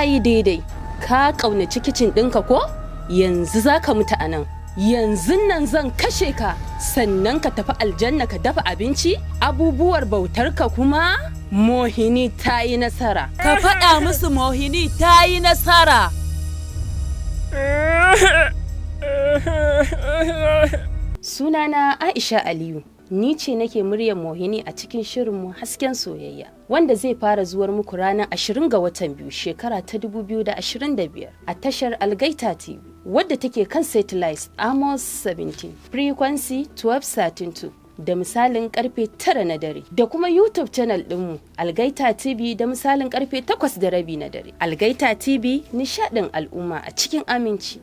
yi daidai. Ka ƙaunaci kicin ɗinka ko? Yanzu za ka mutu a nan. Yanzu nan zan kashe ka, sannan ka tafi aljanna ka dafa abinci? Abubuwar bautarka kuma? Mohini ta yi nasara. Ka faɗa musu Mohini ta yi nasara. Sunana Aisha Aliyu. Ni ce nake muryar Mohini a cikin shirinmu Hasken Soyayya, wanda zai fara zuwar muku ranar 20 ga watan biyu shekara ta 2025 a tashar Algaita TV, wadda take kan satellite Amos 17, frequency 1232. Da misalin karfe 9 na dare, da kuma YouTube channel ɗinmu Algaita TV da misalin karfe 8:30 na dare. Algaita TV, nishaɗin al'umma a cikin aminci.